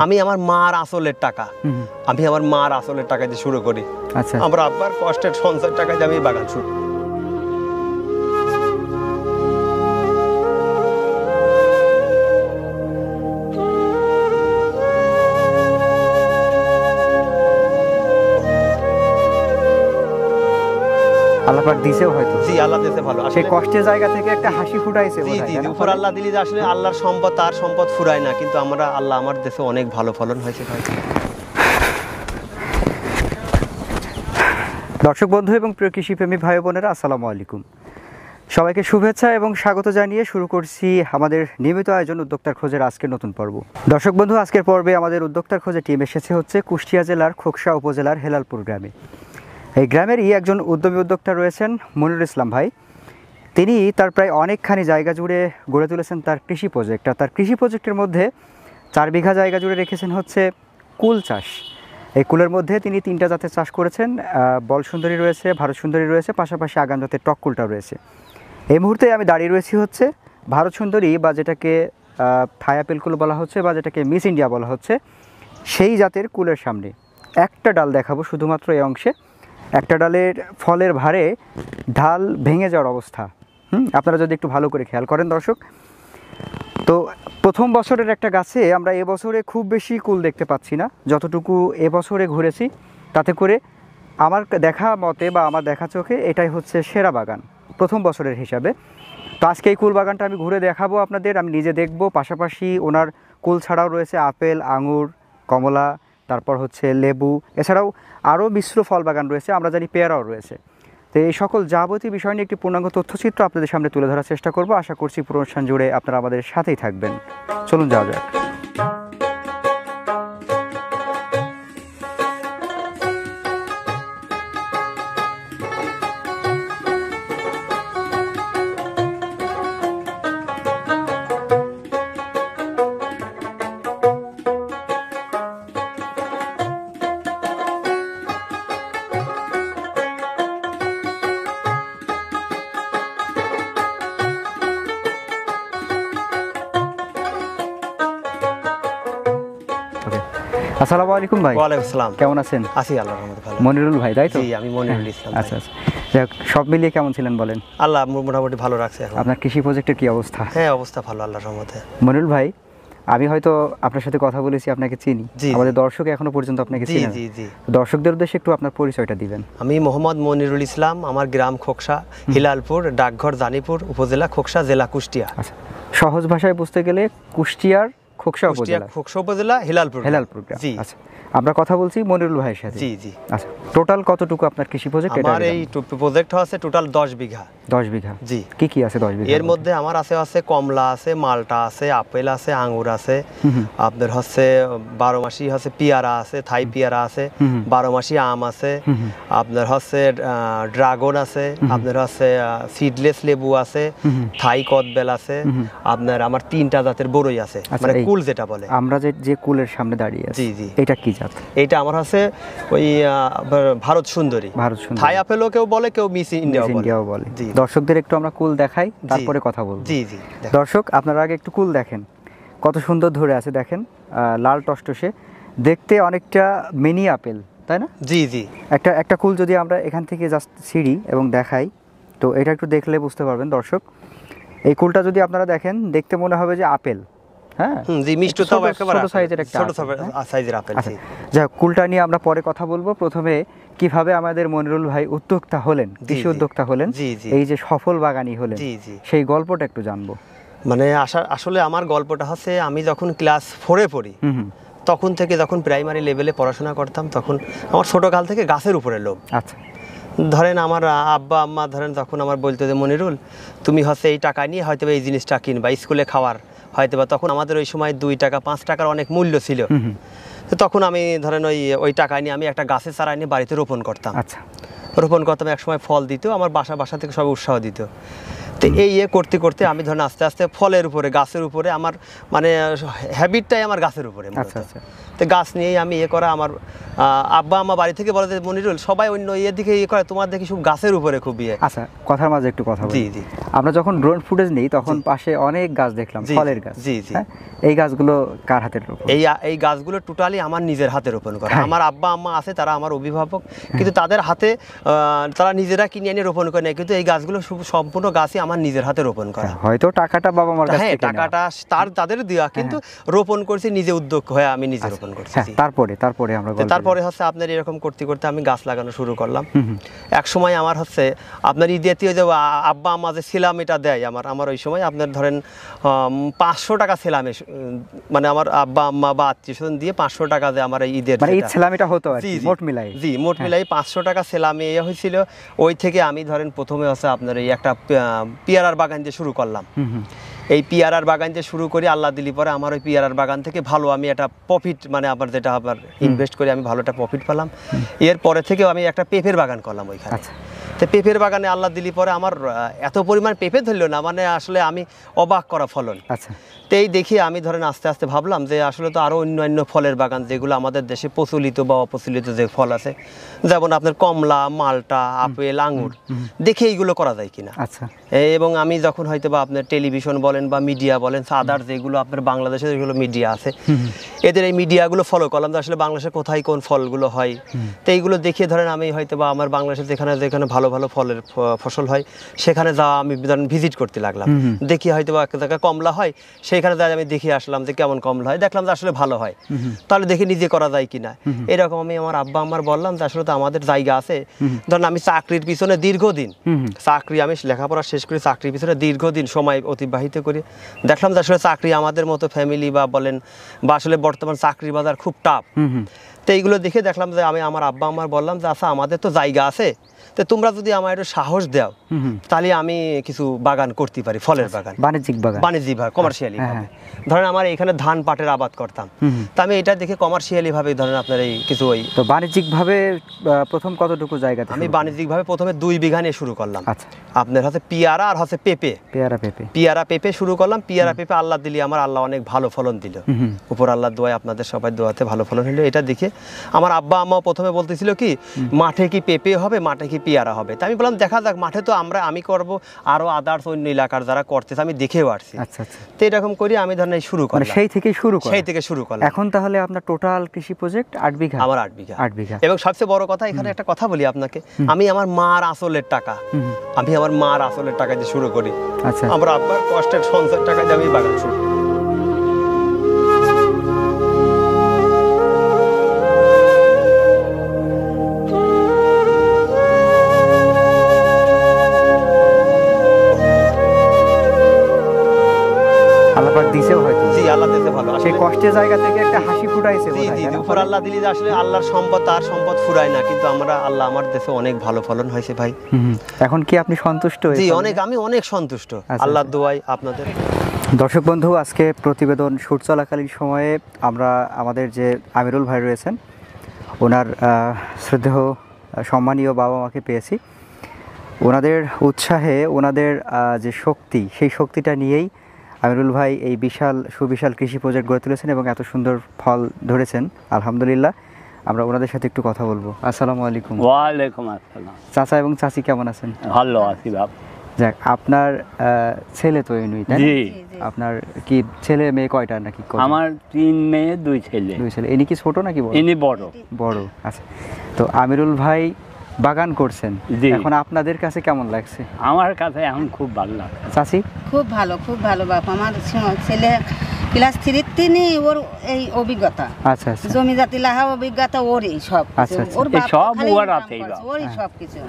আমি আমার মার আসলের টাকা দিয়ে শুরু করি। আচ্ছা, আমার আব্বার কষ্টের সঞ্চয়ের টাকা দিয়ে আমি বাগান শুরু। আল্লাহ পাক দিয়েছেও হয়তো। জি, আল্লাহ দিয়েছে ভালো। সেই কষ্টের জায়গা থেকে একটা হাসি ফুটাইছে। জি জি, উপর আল্লাহ দিলি যে আসলে আল্লাহর সম্পদ, তার সম্পদ ফুরায় না, কিন্তু আল্লাহ আমার দেশে অনেক ভালো ফলন হয়েছে ভাই। দর্শক বন্ধু এবং প্রিয় কৃষিপ্রেমী ভাই বোনেরা, আসসালামু আলাইকুম। সবাইকে শুভেচ্ছা এবং স্বাগত জানিয়ে শুরু করছি আমাদের নিয়মিত আয়োজন উদ্যোক্তার খোঁজের আজকের নতুন পর্ব। দর্শক বন্ধু, আজকের পর্বে আমাদের উদ্যোক্তার খোঁজে টিম এসেছে হচ্ছে কুষ্টিয়া জেলার খোকসা উপজেলার হেলালপুর গ্রামে। এই গ্রামেরই একজন উদ্যমী উদ্যোক্তা রয়েছেন মনিরুল ইসলাম ভাই। তিনি তার প্রায় অনেকখানি জায়গা জুড়ে গড়ে তুলেছেন তার কৃষি প্রজেক্ট। আর তার কৃষি প্রজেক্টের মধ্যে 4 বিঘা জায়গা জুড়ে রেখেছেন হচ্ছে কুল চাষ। এই কুলের মধ্যে তিনি 3টা জাতের চাষ করেছেন। বল সুন্দরী রয়েছে, ভারত সুন্দরী রয়েছে, পাশাপাশি আগাম জাতের টক কুলটা রয়েছে। এই মুহূর্তে আমি দাঁড়িয়ে রয়েছি হচ্ছে ভারত সুন্দরী, বা যেটাকে থাই আপেল কুল বলা হচ্ছে, বা যেটাকে মিস ইন্ডিয়া বলা হচ্ছে, সেই জাতের কুলের সামনে। একটা ডাল দেখাবো শুধুমাত্র এই অংশে। একটা ডালের ফলের ভারে ঢাল ভেঙে যাওয়ার অবস্থা। আপনারা যদি একটু ভালো করে খেয়াল করেন দর্শক, তো প্রথম বছরের একটা গাছে আমরা এবছরে খুব বেশি কুল দেখতে পাচ্ছি না। যতটুকু এবছরে ঘুরেছি তাতে করে আমার দেখা মতে বা আমার দেখা চোখে এটাই হচ্ছে সেরা বাগান প্রথম বছরের হিসাবে। তো আজকে এই কুল বাগানটা আমি ঘুরে দেখাবো আপনাদের, আমি নিজে দেখব। পাশাপাশি ওনার কুল ছাড়াও রয়েছে আপেল, আঙুর, কমলা, তারপর হচ্ছে লেবু, এছাড়াও আরও মিশ্র ফল বাগান রয়েছে, আমরা জানি পেয়ারাও রয়েছে। তো এই সকল যাবতীয় বিষয় নিয়ে একটি পূর্ণাঙ্গ তথ্যচিত্র আপনাদের সামনে তুলে ধরার চেষ্টা করব। আশা করছি পুরো অনুষ্ঠান জুড়ে আপনারা আমাদের সাথেই থাকবেন। চলুন যাওয়া যাক। আসসালামু আলাইকুম ভাই। ওয়ালাইকুম আসসালাম। কেমন আছেন? আছি আল্লাহর রহমতে ভালো। মনিরুল ভাই, তাই তো? জি, আমি মনিরুল ইসলাম। আচ্ছা আচ্ছা, যাক, সব মিলিয়ে কেমন ছিলেন বলেন? আল্লাহ মোটামুটি ভালো রাখছে এখন। আপনার কৃষি প্রজেক্টের কি অবস্থা? হ্যাঁ, অবস্থা ভালো আল্লাহর রহমতে। মনিরুল ভাই, আমি হয়তো আপনার সাথে কথা বলেছি, আপনাকে চিনি, আমাদের দর্শক এখনো পর্যন্ত আপনাকে চিনে না। জি জি, দর্শকদের উদ্দেশ্যে একটু আপনার পরিচয়টা দিবেন। আমি মোহাম্মদ মনিরুল ইসলাম, আমার গ্রাম খোকসা, হিলালপুর, ডাকঘর জানিপুর, উপজেলা খোকসা, জেলা কুষ্টিয়া। আচ্ছা, সহজ ভাষায় বুঝতে গেলে কুষ্টিয়ার খোকসা উপজেলা, হিলালপুর গ্রাম। জি, আচ্ছা, আমরা কথা বলছি মনিরুল ভাইয়ের সাথে। জি জি। আচ্ছা, টোটাল কতটুকু আপনার কৃষি প্রজেক্ট? আমার এই প্রজেক্ট আছে টোটাল 10 বিঘা। 10 বিঘা? জি। কি কি আছে 10 বিঘা? এর মধ্যে আমার আছে কমলা আছে, মালটা আছে, আপেল আছে, আঙ্গুর আছে, আপনার হচ্ছে 12 মাসি হচ্ছে পেয়ারা আছে, থাই পেয়ারা আছে, 12 মাসি আম আছে, আপনার হচ্ছে ড্রাগন আছে, আপনার হচ্ছে সিডলেস লেবু আছে, থাই কদবেল আছে, আপনার আমার 3টা জাতের বড়ই আছে, মানে কুল যেটা বলে। আমরা যে কুলের সামনে দাঁড়িয়ে আছি, জি জি, এটা কি জাত? এটা আমার আছে ওই ভারত সুন্দরী। থাই আপেলও কেউ বলে, কেউ মিস ইন্ডিয়াও বলে। দর্শকদের একটু আমরা কুল দেখাই, তারপরে কথা বলবো। জি জি। দর্শক, আপনারা আগে একটু কুল দেখেন, কত সুন্দর ধরে আছে দেখেন, লাল টসটসে দেখতে, অনেকটা মিনি আপেল, তাই না? জি জি। একটা কুল যদি আমরা এখান থেকে জাস্ট ছিঁড়ি এবং দেখাই, তো এটা একটু দেখলে বুঝতে পারবেন দর্শক। এই কুলটা যদি আপনারা দেখেন, দেখতে মনে হবে যে আপেল। হ্যাঁ জি, মিষ্টতাও একেবারে ছোট সাইজের একটা ছোট সাইজের আপেল। জি, যাক, কুলটা নিয়ে আমরা পরে কথা বলবো। প্রথমে কিভাবে আমাদের মনিরুল ভাই উদ্যোক্তা হলেন, কৃষি উদ্যোক্তা হলেন, এই যে সফল বাগানি হলেন, সেই গল্পটা একটু জানবো। মানে আসলে আমার গল্পটা হচ্ছে, আমি যখন ক্লাস 4-এ পড়ি, তখন থেকে, যখন প্রাইমারি লেভেলে পড়াশোনা করতাম, তখন আমার ছোটকাল থেকে গাছের উপরে লোভ। আচ্ছা, ধরেন আমার আব্বা আম্মা ধরেন তখন আমার বলতো যে, মনিরুল তুমি হচ্ছে এই টাকা নিয়ে হয়তো এই জিনিসটা কিনবা স্কুলে খাওয়ার, হয়তো বা তখন আমাদের ওই সময় 2 টাকা 5 টাকার অনেক মূল্য ছিল। তো তখন আমি ধরেন ওই টাকা নিয়ে আমি একটা গাছের চারা নিয়ে বাড়িতে রোপণ করতাম। আচ্ছা, রোপণ করতাম, এক সময় ফল দিত, আমার বাসা থেকে সবাই উৎসাহ দিত। তো এই করতে করতে আমি ধরেন আস্তে আস্তে ফলের উপরে গাছের উপরে আমার মানে হ্যাবিটটাই আমার গাছের উপরে মূলত। আচ্ছা আচ্ছা। তো গাছ নিয়েই আমি করা আমার আব্বা আমার বাড়ি থেকে বলে যে মনিরুল সবাই অন্য দিকে করে, তোমার দেখি সব গাছের উপরে খুব আচ্ছা, কথার মাঝে একটু কথা বলি। জি জি। আমরা যখন ড্রোন ফুটেজ নিই তখন পাশে অনেক গাছ দেখলাম, ফলের গাছ। জি জি। এই গাছগুলো কার হাতের রোপণ? এই গাছগুলো টোটালি আমার নিজের হাতে রোপণ করা। আমার আব্বা আম্মা আছে, তারা আমার অভিভাবক, কিন্তু তাদের হাতে তারা নিজেরা কিনে এনে রোপণ করে নেয়, কিন্তু এই গাছগুলো সম্পূর্ণ গাছই আমার নিজের হাতে রোপণ করা। হয়তো টাকাটা বাবা মার কাছ থেকে, টাকাটা তাদের দেওয়া, কিন্তু রোপণ করছি নিজে, উদ্যোগ হয়ে আমি নিজে রোপণ করছি। তারপরে আমরা তারপরে হচ্ছে আপনার এরকম করতে করতে আমি গাছ লাগানো শুরু করলাম। এক সময় আমার হচ্ছে আপনার ঈদের যে আব্বা আম্মা যে ছিলাম এটা দেয় আমার ওই সময় আপনার ধরেন 500 টাকা ছিলাম, মানে আমার আব্বা আম্মা বা আত্মীয় স্বজন দিয়ে 500 টাকা যে আমার ঈদের ছিলামিটা হতো মোট মিলাই। জি, মোট মিলাই 500 টাকা ছিলামে হয়েছিল। ওই থেকে আমি ধরেন প্রথমে হচ্ছে আপনার এই একটা পেয়ারার বাগান দিয়ে শুরু করলাম। এই পেয়ারার বাগান দিয়ে শুরু করি, আল্লাহ দিলি পরে আমার ওই পেয়ারার বাগান থেকে ভালো আমি একটা প্রফিট, মানে আবার যেটা আবার ইনভেস্ট করে আমি ভালো একটা প্রফিট পেলাম। এরপরে থেকেও আমি একটা পেঁপের বাগান করলাম ওইখানে। তো পেঁপের বাগানে আল্লাহ দিলি পরে আমার এত পরিমাণ পেঁপে ধরলো না, মানে আসলে আমি অবাক করা ফলন। আচ্ছা। তো এই দেখি আমি ধরেন আস্তে আস্তে ভাবলাম যে আসলে তো আরও অন্যান্য ফলের বাগান যেগুলো আমাদের দেশে প্রচলিত বা অপ্রচলিত যে ফল আছে, যেমন আপনার কমলা, মালটা, আপেল, আঙুর, দেখে এইগুলো করা যায় কিনা। আচ্ছা। এবং আমি যখন হয়তো বা আপনার টেলিভিশন বলেন বা মিডিয়া বলেন, আদার যেগুলো আপনার বাংলাদেশে যেগুলো মিডিয়া আছে, এদের এই মিডিয়াগুলো ফলো করলাম যে আসলে বাংলাদেশে কোথায় কোন ফলগুলো হয়। তো এইগুলো দেখে ধরেন আমি হয়তো বা আমার বাংলাদেশে যেখানে যেখানে ভালো ভালো ফলের ফসল হয় সেখানে যাওয়া আমি ধরেন ভিজিট করতে লাগলাম। দেখি হয়তো বা একটা জায়গায় কমলা হয়, সেইখানে যাই আমি দেখে আসলাম যে কেমন কমলা হয়, দেখলাম যে আসলে ভালো হয়, তাহলে দেখি নিজে করা যায় কিনা। এরকম আমি আমার আব্বা আমার বললাম যে আসলে তো আমাদের জায়গা আছে। ধরেন আমি চাকরির পিছনে দীর্ঘদিন আমি লেখাপড়া শেষ করে চাকরির পিছনে দীর্ঘদিন সময় অতিবাহিত করি, দেখলাম যে আসলে চাকরি আমাদের মতো ফ্যামিলি বা বলেন বা আসলে বর্তমান চাকরির বাজার খুব টাফ। তো এইগুলো দেখে দেখলাম যে আমি আমার আব্বা আমার বললাম যে আচ্ছা আমাদের তো জায়গা আছে, তো তোমরা যদি আমার একটু সাহস দাও তাহলে আমি কিছু বাগান করতে পারি, ফলের বাগান, বাণিজ্যিক ভাবে, কমার্শিয়ালি ভাবে। ধরেন আমার এখানে ধান পাটের আবাদ করতাম, তো আমি এটা দেখে কমার্শিয়ালি ভাবে ধরেন আপনার এই কিছু ওই বাণিজ্যিক ভাবে প্রথম কতটুকু জায়গা আমি বাণিজ্যিক ভাবে প্রথমে 2 বিঘা নিয়ে শুরু করলাম। আপনার হচ্ছে পেয়ারা আর হচ্ছে পেয়ারা পেঁপে শুরু করলাম। পেয়ারা পেঁপে আল্লাহ দিলি আমার আল্লাহ অনেক ভালো ফলন দিল, উপর আল্লাহর দোয়ায় আপনাদের সবাই দোয়াতে ভালো ফলন হলো। এটা দেখে আমার আব্বা আম্মা প্রথমে বলতেছিল কি মাঠে কি পেঁপে হবে, মাঠে কি পেয়ারা হবে। তাই আমি বললাম দেখা যাক, মাঠে তো আমি করব, আরো আদার্স অন্য এলাকার যারা করতেছে আমি দেখেও আসছি। তো এরকম করি আমি ধরেন শুরু করলাম, সেই থেকে শুরু করলাম। এখন তাহলে আপনার টোটাল কৃষি প্রজেক্ট 8 বিঘা? আমার 8 বিঘা। এবং সবচেয়ে বড় কথা এখানে একটা কথা বলি আপনাকে, আমি আমার মার আসলের টাকা দিয়ে শুরু করি। আচ্ছা। আমার আব্বার কষ্টের সঞ্চয় টাকা দিয়ে আমি বাগান শুরু করি। সেই কষ্টের জায়গা থেকে একটা হাসি ফুটাইছে। উপর আল্লাহ দিলি আসলে আল্লাহর সম্পদ, তার সম্পদ ফুরায় না, কিন্তু আল্লাহ আমার দেশে অনেক ভালো ফলন হয়েছে ভাই। এখন কি আপনি সন্তুষ্ট? জি, আমি অনেক সন্তুষ্ট আল্লাহর দোয়ায় আপনাদের। দর্শক বন্ধু, আজকে প্রতিবেদন শুট চলাকালীন সময়ে আমরা আমাদের যে আমিরুল ভাই রয়েছেন, ওনার শ্রদ্ধেয় সম্মানীয় বাবা মাকে পেয়েছি। ওনাদের উৎসাহে, ওনাদের যে শক্তি, সেই শক্তিটা নিয়েই আমিরুল ভাই এই সুবিশাল কৃষি প্রজেক্ট গড়ে তুলেছেন এবং এত সুন্দর ফল ধরেছেন, আলহামদুলিল্লাহ। আমরা ওনাদের সাথে একটু কথা বলবো। আসসালামু আলাইকুম। ওয়ালাইকুম আসসালাম। চাচা এবং চাচি কেমন আছেন? ভালো আছি বাবা। যাক, আপনার ছেলে তো এনুই, তাই? জি। আপনার কি ছেলে মেয়ে কয়টা নাকি? আমার 3 মেয়ে 2 ছেলে। ইনি কি ছোট নাকি বড়? ইনি বড়। আচ্ছা, তো আমিরুল ভাই বাগান করছেন, এখন আপনাদের কাছে কেমন লাগছে? আমার কাছে এখন খুব ভালো লাগে। চাচি? খুব ভালো বাপ। আমার ছেলে ক্লাস 3 তিনি ওর এই অভিজ্ঞতা। আচ্ছা আচ্ছা। জমি জাতি লাহা অভিজ্ঞতা ওরই সব। আচ্ছা আচ্ছা। ওর বাপ সব ওর আছে, ওরই সব কিছু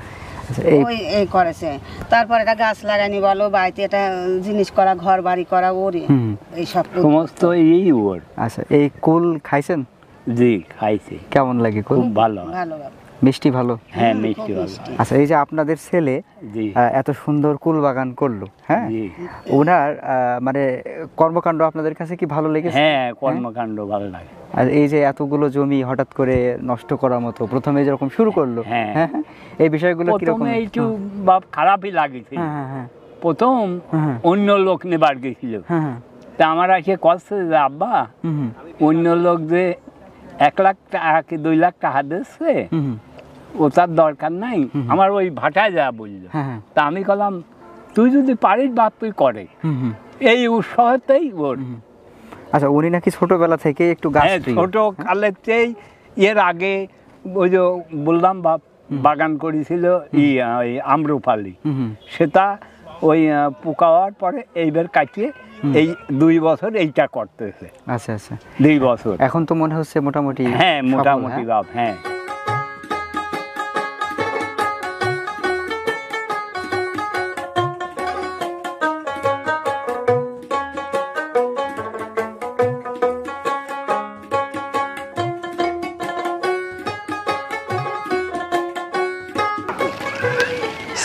এই করেছে। তারপর এটা গাছ লাগানি বলো, বাড়িতে এটা জিনিস করা, ঘর বাড়ি করা, ওরই এই সব সমস্ত এই ওর। আচ্ছা, এই কুল খাইছেন? জি, খাইছি। কেমন লাগে কুল? খুব ভালো বাপ। মিষ্টি ভালো? হ্যাঁ, মিষ্টি ভালো। আচ্ছা, এই যে আপনাদের ছেলে এত সুন্দর কুল বাগান করলো, হ্যাঁ, ওনার মানে কর্মকাণ্ড আপনাদের কাছে কি ভালো লেগেছে? হ্যাঁ, কর্মকাণ্ড ভালো লাগে। আর এই যে এতগুলো জমি হঠাৎ করে নষ্ট করার মতো প্রথমে যেরকম শুরু করলো, হ্যাঁ, এই বিষয়গুলো কিরকম? একটু বাপ খারাপই লাগেছে, প্রথম হ্যাঁ। অন্য লোক নেবার গেছিল, হ্যাঁ তা আমার এসে কষ্ট যে আব্বা হুম অন্য লোক যে 1 লাখ টাকা কি 2 লাখ টাকা দিচ্ছে, হুম ও তার দরকার নাই, আমার ওই ভাটায় যা বললো। হ্যাঁ তা আমি বললাম তুই যদি পারিস বাপ তুই করে, হুম এই উৎসাহতেই ওর। আচ্ছা, উনি নাকি ছোটবেলা থেকে একটু গাছ হ্যাঁ, প্রিয়। ছোট কালেতেই এর আগে ওই যে বললাম বাপ বাগান করেছিল ওই আম্রপালি, হুম সেটা ওই পোকা হওয়ার পরে এইবার কাটিয়ে এই 2 বছর এইটা করতেছে। আচ্ছা আচ্ছা, 2 বছর এখন তো মনে হচ্ছে মোটামুটি হ্যাঁ সফল, মোটামুটি হ্যাঁ? বাপ। হ্যাঁ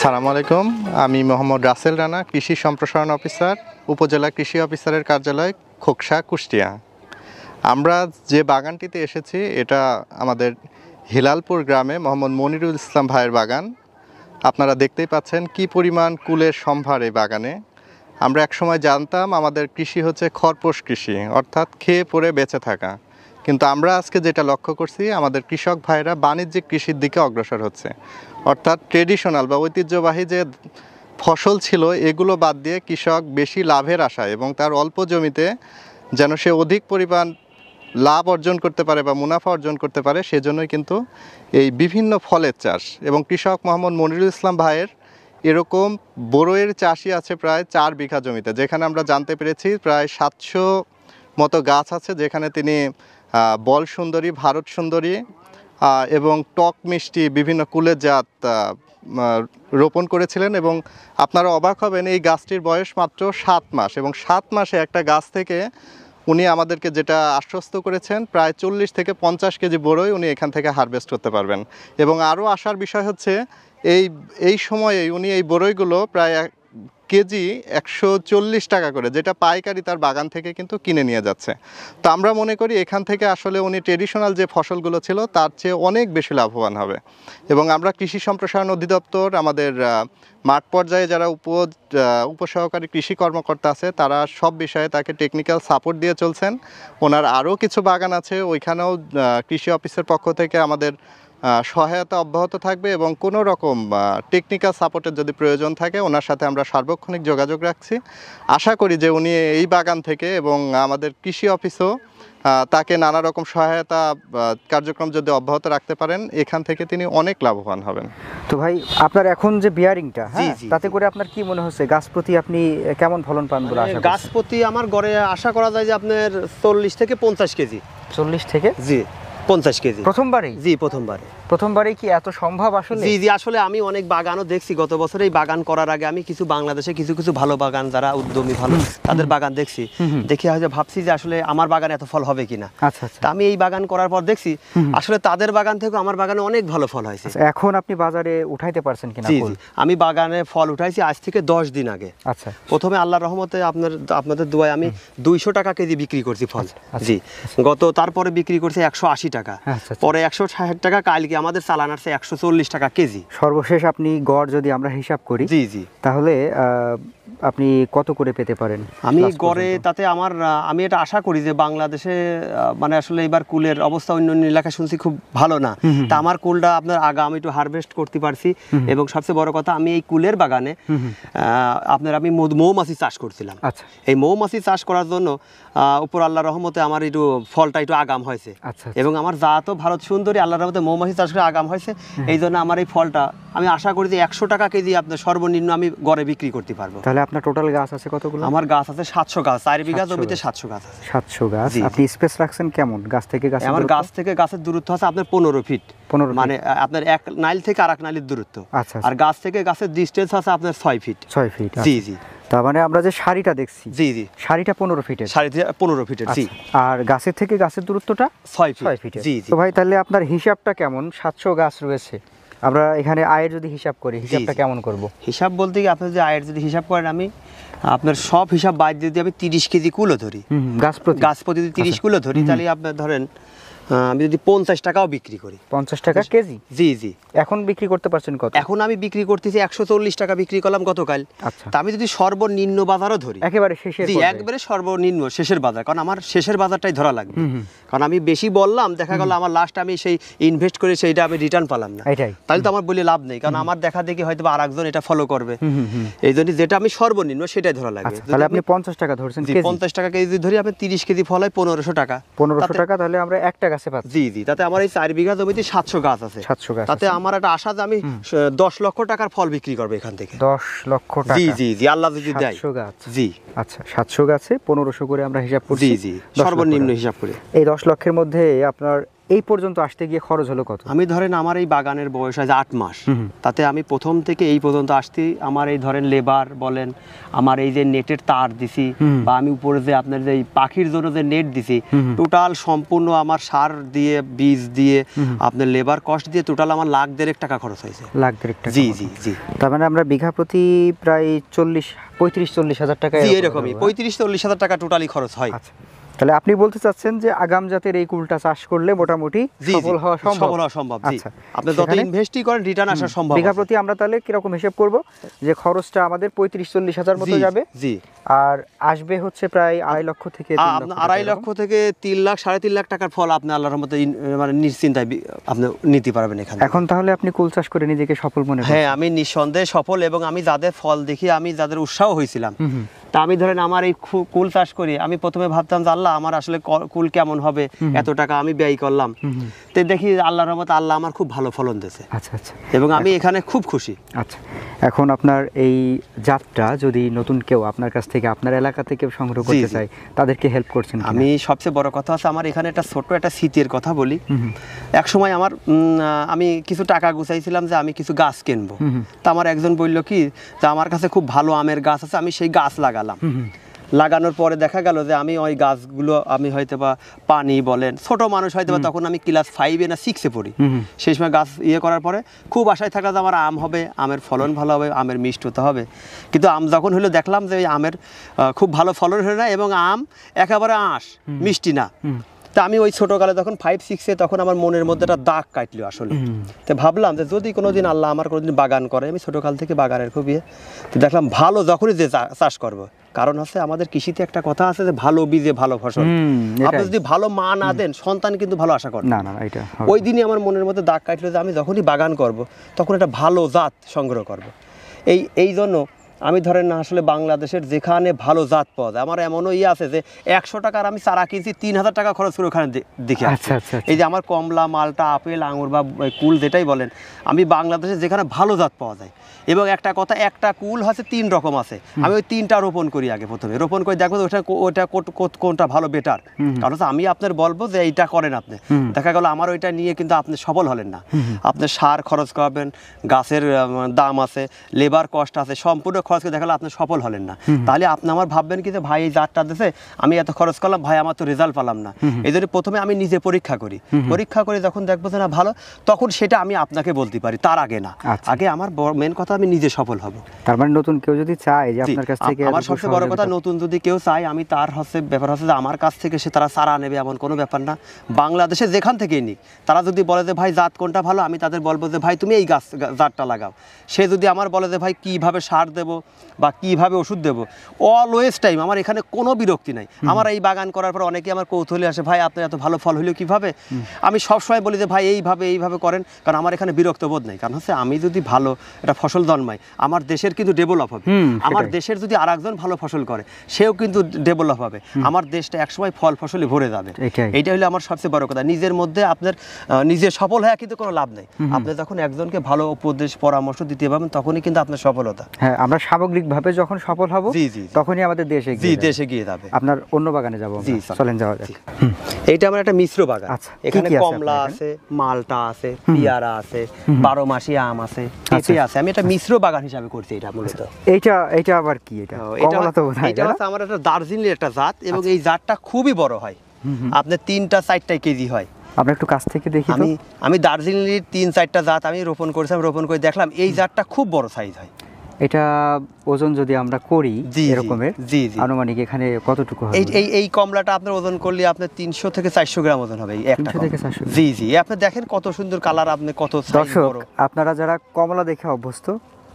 সালামু আলাইকুম, আমি মোহাম্মদ রাসেল রানা, কৃষি সম্প্রসারণ অফিসার, উপজেলা কৃষি অফিসারের কার্যালয় খোকসা, কুষ্টিয়া। আমরা যে বাগানটিতে এসেছি এটা আমাদের হিলালপুর গ্রামে মোহাম্মদ মনিরুল ইসলাম ভাইয়ের বাগান। আপনারা দেখতেই পাচ্ছেন কি পরিমাণ কুলের সম্ভার এই বাগানে। আমরা একসময় জানতাম আমাদের কৃষি হচ্ছে খরপোশ কৃষি, অর্থাৎ খেয়ে পরে বেঁচে থাকা, কিন্তু আমরা আজকে যেটা লক্ষ্য করছি আমাদের কৃষক ভাইরা বাণিজ্যিক কৃষির দিকে অগ্রসর হচ্ছে, অর্থাৎ ট্রেডিশনাল বা ঐতিহ্যবাহী যে ফসল ছিল এগুলো বাদ দিয়ে কৃষক বেশি লাভের আশায় এবং তার অল্প জমিতে যেন সে অধিক পরিমাণ লাভ অর্জন করতে পারে বা মুনাফা অর্জন করতে পারে, সেজন্যই কিন্তু এই বিভিন্ন ফলের চাষ। এবং কৃষক মোহাম্মদ মনিরুল ইসলাম ভাইয়ের এরকম বড়ইয়ের চাষই আছে প্রায় 4 বিঘা জমিতে, যেখানে আমরা জানতে পেরেছি প্রায় 700 মতো গাছ আছে, যেখানে তিনি বল সুন্দরী, ভারত সুন্দরী এবং টক মিষ্টি বিভিন্ন কুলের জাত রোপণ করেছিলেন। এবং আপনারা অবাক হবেন এই গাছটির বয়স মাত্র 7 মাস, এবং 7 মাসে একটা গাছ থেকে উনি আমাদেরকে যেটা আশ্বস্ত করেছেন প্রায় 40 থেকে 50 কেজি বড়ই উনি এখান থেকে হারভেস্ট করতে পারবেন। এবং আরও আসার বিষয় হচ্ছে এই সময়ে উনি এই বড়ইগুলো প্রায় কেজি 140 টাকা করে, যেটা পাইকারি তার বাগান থেকে কিন্তু কিনে নিয়ে যাচ্ছে। তো আমরা মনে করি এখান থেকে আসলে উনি ট্রেডিশনাল যে ফসলগুলো ছিল তার চেয়ে অনেক বেশি লাভবান হবে। এবং আমরা কৃষি সম্প্রসারণ অধিদপ্তর আমাদের মাঠ পর্যায়ে যারা উপসহকারী কৃষি কর্মকর্তা আছে তারা সব বিষয়ে তাকে টেকনিক্যাল সাপোর্ট দিয়ে চলছেন। ওনার আরও কিছু বাগান আছে, ওইখানেও কৃষি অফিসের পক্ষ থেকে আমাদের সহায়তা অব্যাহত থাকবে এবং কোনো রকম টেকনিক্যাল সাপোর্টের যদি প্রয়োজন থাকে ওনার সাথে আমরা সার্বক্ষণিক যোগাযোগ রাখছি। আশা করি যে উনি এই বাগান থেকে এবং আমাদের কৃষি অফিসও তাকে নানা রকম সহায়তা কার্যক্রম যদি অব্যাহত রাখতে পারেন, এখান থেকে তিনি অনেক লাভবান হবেন। তো ভাই, আপনার এখন যে বিয়ারিংটা, জি, হ্যাঁ, জি, তাতে করে আপনার কি মনে হচ্ছে গাছ প্রতি আপনি কেমন ফলন পান বলে আশা গাছ প্রতি আমার গড়ে আশা করা যায় যে আপনার 40 থেকে 50 কেজি। 40 থেকে জি 50 কেজি প্রথমবারেই? জি প্রথমবারেই কি এত সম্ভব আসলে? জি আসলে আমি অনেক বাগানও দেখছি গত বছর। এই বাগান করার আগে আমি কিছু বাংলাদেশে কিছু ভালো বাগান যারা উদ্যমী ভালো তাদের বাগান দেখছি, দেখে হয়তো ভাবছি যে আসলে আমার বাগানে এত ফল হবে কিনা। আচ্ছা আচ্ছা। তা আমি এই বাগান করার পর দেখছি আসলে তাদের বাগান থেকে আমার বাগানে অনেক ভালো ফল হয়েছে। এখন আপনি বাজারে উঠাইতে পারছেন কিনা? জি আমি বাগানে ফল উঠাইছি আজ থেকে 10 দিন আগে। আচ্ছা। প্রথমে আল্লাহর রহমতে আপনাদের দোয়ায় আমি 200 টাকা কেজি বিক্রি করছি ফল। জি তারপরে বিক্রি করছি 180 টাকা, পরে 160 টাকা, কালকে আমাদের চালান আসছে 140 টাকা কেজি। সর্বশেষ আপনি গড় যদি আমরা হিসাব করি জি তাহলে আপনি কত করে পেতে পারেন? আমি গড়ে তাতে আমি এটা আশা করি যে বাংলাদেশে মানে আসলে এবার কুলের অবস্থা অন্য এলাকায় শুনছি খুব ভালো না, তা আমার কুলটা আপনার আমি একটু হারভেস্ট করতে পারছি। এবং সবচেয়ে বড় কথা আমি এই কুলের বাগানে আমি মৌমাছি চাষ করছিলাম। আচ্ছা। এই মৌমাছি চাষ করার জন্য উপর আল্লাহর রহমতে আমার একটু ফলটা একটু আগাম হয়েছে। আচ্ছা। এবং আমার জাতও ভারত সুন্দরী, আল্লাহর রহমতে মৌমাছি চাষ করে আগাম হয়েছে। এই জন্য আমার এই ফলটা আমি আশা করি যে 100 টাকা কেজি আপনার সর্বনিম্ন আমি গড়ে বিক্রি করতে পারবো। তাহলে আপনার টোটাল গাছ আছে কতগুলো? আমার গাছ আছে 700 গাছ, 4 বিঘা জমিতে 700 গাছ আছে। 700 গাছ। আপনি স্পেস রাখছেন কেমন গাছ থেকে গাছ? আমার গাছ থেকে গাছের দূরত্ব আছে আপনার 15 ফিট, মানে আপনার এক নাইল থেকে আরেক নাইলের দূরত্ব। আচ্ছা। আর গাছ থেকে গাছের ডিসটেন্স আছে আপনার 6 ফিট। 6 ফিট। জি তার মানে আমরা যে সারিটা দেখছি, জি সারিটা 15 ফিটের। সারিটা 15 ফিটের। জি। আর গাছের থেকে গাছের দূরত্বটা 6 ফিটের। জি। তো ভাই তাহলে আপনার হিসাবটা কেমন? 700 গাছ রয়েছে, আমরা এখানে আয়ের যদি হিসাব করি হিসাবটা কেমন করব? হিসাব বলতে কি আপনি যে আয়ের যদি হিসাব করেন, আমি আপনার সব হিসাব বাদ যদি আমি 30 কেজি কুলো ধরি, গাছ প্রতি যদি 30 কিলো ধরি, তাহলে আপনার ধরেন আমি যদি 50 টাকাও বিক্রি করি। 50 টাকা কেজি? জি জি। এখন বিক্রি করতে পারছেন কত? এখন আমি বিক্রি করতেছি 140 টাকা বিক্রি করলাম গতকাল। আচ্ছা। তা আমি যদি সর্বনিম্ন বাজারও ধরি, একেবারে শেষের জি পর্যায়ে। একবারে সর্বনিম্ন শেষের বাজার, কারণ আমার শেষের বাজারটাই ধরা লাগবে। কারণ আমি বেশি বললাম, দেখা গেল আমার লাস্ট আমি সেই ইনভেস্ট করে সেইটা আমি রিটার্ন পেলাম না, এটাই। তাহলে তো আমার বলে লাভ নেই, কারণ আমার দেখা দেখি হয়তো আর একজন এটা ফলো করবে। এই জন্য যেটা আমি সর্বনিম্ন সেটাই ধরা লাগবে। আচ্ছা, তাহলে আপনি 50 টাকা ধরছেন কেজি? 50 টাকা কেজি ধরি, আমি 30 কেজি ফল হয় 1500 টাকা। 1500 টাকা, তাহলে আমরা একটা গাছে পাচ্ছি। জি জি। তাতে আমার এই 4 বিঘা জমিতে 700 গাছ আছে। 700 গাছ তাতে আমার একটা আশা যে আমি 10 লক্ষ টাকার ফল বিক্রি করবো এখান থেকে। 10 লক্ষ টাকা? জি জি জি, আল্লাহ যদি দেয়। 700 গাছ? জি। আচ্ছা, 700 গাছে 1500 করে আমরা হিসাব করছি। জি জি, 10 লক্ষ সর্বনিম্ন টাকা। হিসাব করে। এই 10 লক্ষের মধ্যে আপনার এই পর্যন্ত আসতে গিয়ে খরচ হলো কত? আমি ধরেন আমার এই বাগানের বয়স আছে 8 মাস, তাতে আমি প্রথম থেকে এই পর্যন্ত আসছি, আমার এই ধরেন লেবার বলেন, আমার এই যে নেটের তার দিছি, বা আমি উপরে যে আপনার যে পাখির জন্য যে নেট দিছি, টোটাল সম্পূর্ণ আমার সার দিয়ে বীজ দিয়ে আপনার লেবার কস্ট দিয়ে টোটাল আমার 1,50,000 টাকা খরচ হয়েছে। 1,50,000 টাকা? জি জি জি। তার মানে আমরা বিঘা প্রতি প্রায় 35-40 হাজার টাকা জি এরকমই 35-40 হাজার টাকা টোটালি খরচ হয়। আচ্ছা, তাহলে আপনি বলতে চাচ্ছেন যে আগাম জাতের এই কুলটা চাষ করলে মোটামুটি সফল হওয়া সম্ভব? সফল হওয়া সম্ভব, জি। আচ্ছা, আপনি যত ইনভেস্টই করেন রিটার্ন আসা সম্ভব। বিঘা প্রতি আমরা তাহলে কিরকম হিসাব করব যে খরচটা আমাদের 35-40 হাজার মতো যাবে, জি, আর আসবে হচ্ছে প্রায় 2.5 লক্ষ থেকে 3 লক্ষ টাকা। 2.5 লক্ষ থেকে 3 লাখ 3.5 লাখ টাকার ফল আপনি আল্লাহর রহমতে মানে নিশ্চিন্তায় আপনি নিতে পারবেন এখানে। এখন তাহলে আপনি কুল চাষ করে নিজেকে সফল মনে করেন? হ্যাঁ, আমি নিঃসন্দেহে সফল, এবং আমি যাদের ফল দেখি আমি যাদের উৎসাহ হয়েছিলাম, তা আমি ধরেন আমার এই কুল চাষ করি, আমি প্রথমে ভাবতাম যে আল্লাহ আমার আসলে কুল কেমন হবে, এত টাকা আমি ব্যয় করলাম, তো দেখি আল্লাহর রহমতে আল্লাহ আমার খুব ভালো ফলন দিয়েছে। আচ্ছা আচ্ছা। এবং আমি এখানে খুব খুশি। আচ্ছা, এখন আপনার এই জাতটা যদি নতুন কেউ আপনার কাছ থেকে, আপনার এলাকা থেকে সংগ্রহ করতে চায়, তাদেরকে হেল্প করছেন কিনা? আমি সবচেয়ে বড় কথা আছে, আমার এখানে একটা ছোট্ট একটা স্মৃতির কথা বলি। এক সময় আমার আমি কিছু টাকা গুছাইছিলাম যে আমি কিছু গাছ কিনবো, তা আমার একজন বলল কি যে আমার কাছে খুব ভালো আমের গাছ আছে, আমি সেই গাছ লাগালাম। লাগানোর পরে দেখা গেল যে আমি ওই গাছগুলো আমি হয়তো বা পানি বলেন, ছোট মানুষ হয়তো বা তখন আমি ক্লাস 5 না 6 পড়ি, সেই সময় গাছ করার পরে খুব আশায় থাকলাম যে আমার আম হবে, আমের ফলন ভালো হবে, আমের মিষ্টতা হবে। কিন্তু আম যখন হলো দেখলাম যে আমের খুব ভালো ফলন হলো না, এবং আম একেবারে আঁশ, মিষ্টি না। তা আমি ওই ছোটোকালে তখন 5-6 তখন আমার মনের মধ্যে একটা দাগ কাটলো আসলে। তো ভাবলাম যে যদি কোনোদিন আল্লাহ আমার কোনোদিন বাগান করে, আমি ছোটোকাল থেকে বাগানের খুবই, তো দেখলাম ভালো যখনই যে চাষ করবো, কারণ হচ্ছে আমাদের কৃষিতে একটা কথা আছে যে ভালো বীজে ভালো ফসল। আপনি যদি ভালো মা না দেন, সন্তান কিন্তু ভালো আশা করে না। না, এটা ওই দিনই আমার মনের মধ্যে দাগ কাটলো যে আমি যখনই বাগান করব তখন একটা ভালো জাত সংগ্রহ করব। এই জন্য আমি ধরেন না আসলে বাংলাদেশের যেখানে ভালো জাত পাওয়া যায়, আমার এমনও আছে যে 100 টাকার আমি চারা কিনছি, 3000 টাকা খরচ করে ওখানে দেখে। আচ্ছা আচ্ছা। এই যে আমার কমলা, মালটা, আপেল, আঙুর বা কুল যেটাই বলেন, আমি বাংলাদেশে যেখানে ভালো জাত পাওয়া যায়, এবং একটা কথা, একটা কুল হচ্ছে 3 রকম আছে, আমি ওই 3টা রোপণ করি আগে, প্রথমে রোপণ করে দেখবো ওটা কোনটা ভালো বেটার। কারণ আমি আপনার বলবো যে এইটা করেন আপনি, দেখা গেল আমার ওইটা নিয়ে কিন্তু আপনি সফল হলেন না। আপনি সার খরচ করবেন, গাছের দাম আছে, লেবার কস্ট আছে, সম্পূর্ণ খরচ করে দেখালে আপনি সফল হলেন না। তাহলে আপনি আমার ভাববেন কি যে ভাই এই জাতটা দিয়েছে, আমি এত খরচ করলাম, ভাই আমার তো রেজাল্ট পেলাম না। এই জন্য প্রথমে আমি নিজে পরীক্ষা করি, যখন দেখবো যে না ভালো, তখন সেটা আমি আপনাকে বলতে পারি, তার আগে না। আগে আমার মেন কথা আমি নিজে সফল হব। তার মানে নতুন কেউ যদি চায় যে আপনার কাছ থেকে, আমার সবচেয়ে বড় কথা, নতুন যদি কেউ চায়, আমি তার ব্যাপার হচ্ছে যে আমার কাছ থেকে সে তারা চারা নেবে এমন কোনো ব্যাপার না। বাংলাদেশে যেখান থেকেই নিক, তারা যদি বলে যে ভাই জাত কোনটা ভালো, আমি তাদের বলবো যে ভাই তুমি এই জাতটা লাগাও। সে যদি আমার বলে যে ভাই কিভাবে সার দেবো বা কিভাবে ওষুধ দেবো, অলওয়েজ টাইম আমার এখানে কোনো বিরক্তি নাই। আমার এই বাগান করার পর অনেকে আমার কৌতূহলী আসে, ভাই আপনার এত ভালো ফল হইলো কিভাবে? আমি সবসময় বলি যে ভাই এইভাবে করেন, কারণ আমার এখানে বিরক্ত বোধ নেই। কারণ হচ্ছে আমি যদি ভালো একটা ফসল জন্মাই, আমার দেশের কিন্তু ডেভেলপ হবে। আমার দেশের যদি আরেকজন ভালো ফসল করে, সেও কিন্তু ডেভেলপ হবে। আমার দেশটা একসময় ফল ফসলে ভরে যাবে। এইটা হলো আমার সবচেয়ে বড় কথা। নিজের মধ্যে আপনার নিজে সফল হয়ে কিন্তু কোনো লাভ নেই। আপনি যখন একজনকে ভালো উপদেশ পরামর্শ দিতে পারবেন, তখনই কিন্তু আপনার সফলতা। হ্যাঁ, আমরা সামগ্রিকভাবে যখন সফল হব, তখনই আমাদের দেশে গিয়ে যাবে। আপনার অন্য বাগানে যাবো, চলেন যাওয়া যাক। এইটা আমার একটা মিশ্র বাগান। এখানে কমলা আছে, মালটা আছে, পেয়ারা আছে, 12 মাসি আম আছে, পেঁপে আছে। আমি একটা মিশ্র বাগান হিসাবে করছি এটা মূলত। এইটা আবার কি? কমলা তো বোধহয়। এটা হচ্ছে আমার একটা দার্জিলিংয়ের একটা জাত, এবং এই জাতটা খুবই বড় হয়, আপনার 3-4টা কেজি হয়। আমরা একটু কাছ থেকে দেখি। আমি দার্জিলিংয়ের 3-4টা জাত আমি রোপণ করেছিলাম, রোপণ করে দেখলাম এই জাতটা খুব বড় সাইজ হয়। এটা ওজন যদি আমরা করি জি, জি, এরকমের জি, জি। আনুমানিক এখানে কতটুকু হবে? এই কমলাটা আপনার ওজন করলে আপনার 300 থেকে 400 গ্রাম ওজন হবে এই একটা 300 থেকে কমলা। 400 গ্রাম। জি জি, আপনি দেখেন কত সুন্দর কালার, আপনি কত size দর্শক, বড়। আপনারা যারা কমলা দেখে অভ্যস্ত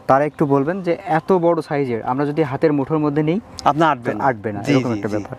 তারা একটু বলবেন যে এত বড় সাইজের আমরা যদি হাতের মুঠোর মধ্যে নেই আপনি আটবে না, জি এরকম জি একটা জি। ব্যাপার।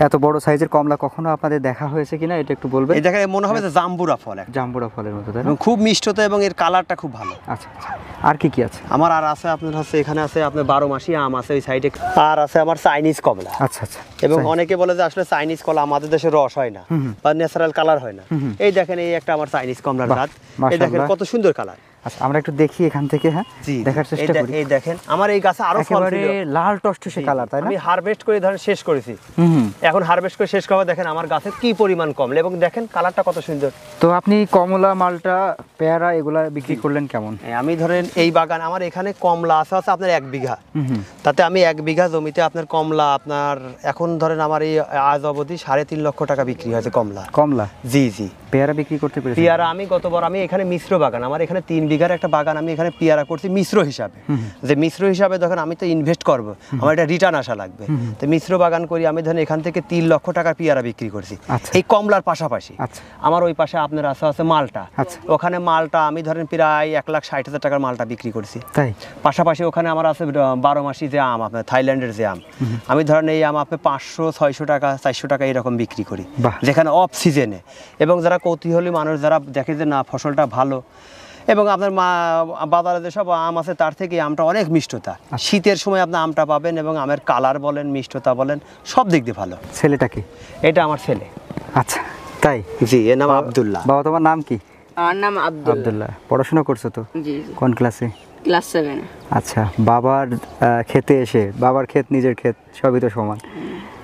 এত বড় সাইজের কমলা কখনো আপনাদের দেখা হয়েছে কিনা এটা একটু বলবেন। এই দেখেন মনে হবে যে জাম্বুরা ফল একটা। জাম্বুরা ফলের মতো, তাই না? এবং খুব মিষ্টতা এবং এর কালারটা খুব ভালো। আচ্ছা আচ্ছা, আর কি কি আছে? আমার আর আছে আপনার হচ্ছে এখানে আছে আপনার 12 মাসি আম আছে ওই সাইডে, আর আছে আমার চাইনিজ কমলা। আচ্ছা আচ্ছা, এবং অনেকে বলে যে আসলে চাইনিজ কলা আমাদের দেশে রস হয় না বা ন্যাচারাল কালার হয় না। এই দেখেন এই একটা আমার চাইনিজ কমলার বাহ, জাত, এই দেখেন মাশাআল্লাহ। কত সুন্দর কালার। আচ্ছা, আমরা একটু দেখি এখান থেকে, হ্যাঁ জি দেখার চেষ্টা করি। এই দেখেন আমার এই গাছে আরো ফল একেবারে ছিল। লাল টসটসে কালার, তাই না? আমি হারভেস্ট করে ধরেন শেষ করেছি, হুম। এখন হারভেস্ট করে শেষ করা দেখেন আমার গাছে কি পরিমাণ কমলা এবং দেখেন কালারটা কত সুন্দর। তো আপনি কমলা, মালটা, পেয়ারা এগুলা বিক্রি করলেন কেমন? আমি ধরেন এই বাগান আমার এখানে কমলা আছে আপনার 1 বিঘা, তাতে আমি 1 বিঘা জমিতে আপনার কমলা আপনার এখন ধরেন আমার এই আজ অবধি 3.5 লক্ষ টাকা বিক্রি হয়েছে কমলা। কমলা? জি জি। পেয়ারা বিক্রি করতে পেরেছেন? পেয়ারা আমি গতবার আমি এখানে মিশ্র বাগান, আমার এখানে 3 বিঘার একটা বাগান, আমি এখানে পেয়ারা করছি মিশ্র হিসাবে। যে মিশ্র হিসাবে যখন আমি তো ইনভেস্ট করব, আমার একটা রিটার্ন আসা লাগবে, তো মিশ্র বাগান করি আমি ধরেন এখান থেকে 3 লক্ষ টাকার পেয়ারা বিক্রি করছি আচ্ছা। এই কমলার পাশাপাশি। আচ্ছা। আমার ওই পাশে আপনার আছে মালটা, আচ্ছা। ওখানে মালটা আমি ধরেন প্রায় 1,60,000 টাকার মালটা বিক্রি করছি। তাই? পাশাপাশি ওখানে আমার আছে 12 মাসি যে আম, আপনার থাইল্যান্ডের যে আম, আমি ধরেন এই আম আপনি 500-600 টাকা 400 টাকা এরকম বিক্রি করি, বাহ। যেখানে অফ সিজনে। এবং যারা কৌতূহলী মানুষ যারা দেখে যে না ফসলটা ভালো, এবং আপনার বাজারে যেসব আম আছে তার থেকে আমটা অনেক মিষ্টতা, শীতের সময় আপনি আমটা পাবেন এবং আমের কালার বলেন, মিষ্টতা বলেন, সব দিক দিয়ে ভালো। ছেলেটাকে? এটা আমার ছেলে। আচ্ছা, তাই? জি, এর নাম আব্দুল্লাহ। বাবা, তোমার নাম কি? আমার নাম আব্দুল্লাহ। আব্দুল্লাহ। পড়াশোনা করছো তো? জি জি, কোন ক্লাসে? ক্লাস 7। আচ্ছা, বাবার খেতে এসে, বাবার ক্ষেত নিজের ক্ষেত সবই তো সমান,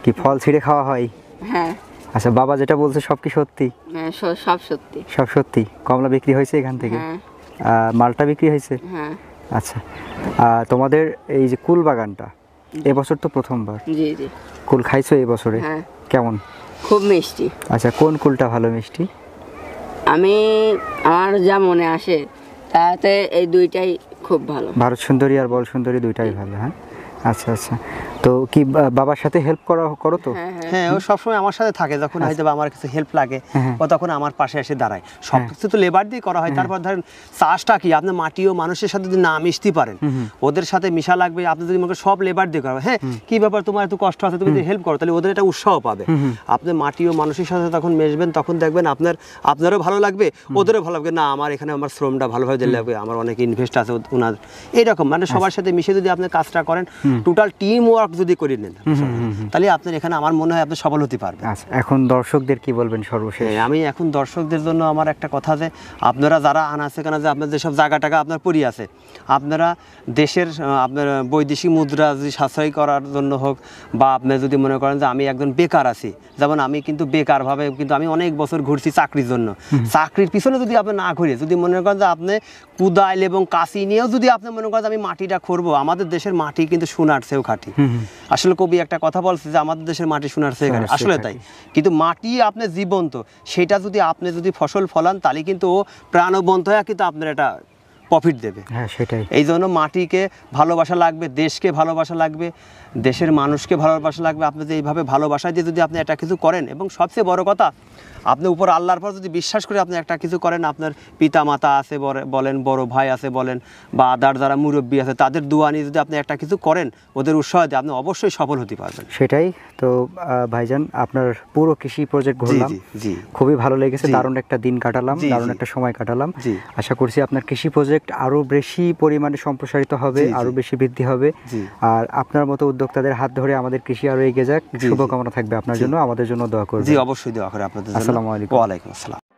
কি ফল ছিঁড়ে খাওয়া হয়? হ্যাঁ আচ্ছা, বাবা যেটা বলছে সব কি সত্যি? হ্যাঁ, সব সত্যি। সব সত্যি? কমলা বিক্রি হয়েছে এখান থেকে? হ্যাঁ মালটা বিক্রি হয়েছে? হ্যাঁ। আচ্ছা, তোমাদের এই যে কুল বাগানটা এবছর তো প্রথমবার, জি জি। কুল খাইছো এই বছরে? হ্যাঁ, কেমন? খুব মিষ্টি। আচ্ছা, কোন কুলটা ভালো মিষ্টি? আমার যা মনে আসে তাতে এই দুইটাই খুব ভালো। ভারত সুন্দরী আর বল সুন্দরী দুইটাই ভালো, হ্যাঁ। আচ্ছা আচ্ছা, তো কি বাবার সাথে হেল্প করো তো? হ্যাঁ হ্যাঁ। হ্যাঁ, ও সবসময় আমার সাথে থাকে, যখন হয়তো বা আমার কিছু হেল্প লাগে হ্যাঁ। ও তখন আমার পাশে এসে দাঁড়ায়। সব কিছু তো লেবার দিয়ে করা হয়। তারপর ধরেন চাষটা কি আপনি মাটি ও মানুষের সাথে যদি না মিশতে পারেন, ওদের সাথে মিশা লাগবে, আপনি যদি মনে করেন সব লেবার দিয়ে করা, হ্যাঁ কি ব্যাপার তোমার এত কষ্ট আছে, তুমি যদি হেল্প করো তাহলে ওদের একটা উৎসাহ পাবে। আপনি মাটি ও মানুষের সাথে তখন মিশবেন, তখন দেখবেন আপনারও ভালো লাগবে, ওদেরও ভালো লাগবে, না আমার এখানে আমার শ্রমটা ভালোভাবে দিলে লাগবে, আমার অনেক ইনভেস্ট আছে ওনার, এইরকম মানে সবার সাথে মিশে যদি আপনি কাজটা করেন, টোটাল টিম ওয়ার্ক যদি করে নেন, তাহলে আপনার এখানে আমার মনে হয় আপনি সফল হতে পারবেন। আচ্ছা, এখন দর্শকদের কি বলবেন সর্বশেষ? আমি এখন দর্শকদের জন্য আমার একটা কথা, যে আপনারা যারা আনাচে কানা যে আপনার যেসব জায়গা টাকা আপনার পড়ে আছে, আপনারা দেশের আপনার বৈদেশিক মুদ্রা যদি সাশ্রয় করার জন্য হোক, বা আপনি যদি মনে করেন যে আমি একজন বেকার আছি, যেমন আমি কিন্তু বেকারভাবে কিন্তু আমি অনেক বছর ঘুরছি চাকরির জন্য, চাকরির পিছনে যদি আপনি না ঘুরে যদি মনে করেন যে আপনি কুদাইল এবং কাশি নিয়েও যদি আপনি মনে করেন যে আমি মাটিটা খুঁড়বো, আমাদের দেশের মাটি কিন্তু সোনার চেয়েও খাঁটি। আসলে কবি একটা কথা বলছে যে আমাদের দেশের মাটি সোনার চেয়ে খাঁটি, আসলে তাই। কিন্তু মাটি আপনি জীবন্ত, সেটা যদি আপনি যদি ফসল ফলান তাহলে কিন্তু ও প্রাণবন্ত হয়ে কিন্তু আপনার এটা প্রফিট দেবে। হ্যাঁ, সেটাই। এই জন্য মাটিকে ভালোবাসা লাগবে, দেশকে ভালোবাসা লাগবে, দেশের মানুষকে ভালোবাসা লাগবে। আপনি যদি এইভাবে ভালোবাসা দিয়ে যদি আপনি একটা কিছু করেন, এবং সবচেয়ে বড় কথা আপনি উপর আল্লাহর পর যদি বিশ্বাস করে আপনি একটা কিছু করেন, আপনার পিতা মাতা আছে বলেন, বড় ভাই আছে বলেন, বা আদার যারা মুরব্বী আছে তাদের দোয়া নিয়ে যদি আপনি একটা কিছু করেন, ওদের উৎসাহ দিয়ে আপনি অবশ্যই সফল হতে পারবেন। সেটাই তো ভাইজান, আপনার পুরো কৃষি প্রজেক্ট ঘুরলাম, জি খুবই ভালো লেগেছে, দারুণ একটা দিন কাটালাম, দারুণ একটা সময় কাটালাম। আশা করছি আপনার কৃষি প্রজেক্ট আরো বেশি পরিমাণে সম্প্রসারিত হবে, আরো বেশি বৃদ্ধি হবে, আর আপনার মতো উদ্যোক্তাদের হাত ধরে আমাদের কৃষি আরো এগিয়ে যাক। শুভকামনা থাকবে আপনার জন্য, আমাদের জন্য দোয়া করবেন। জি, অবশ্যই দোয়া করে আপনাদের জন্য। আসসালামু আলাইকুম। ওয়া আলাইকুম আসসালাম।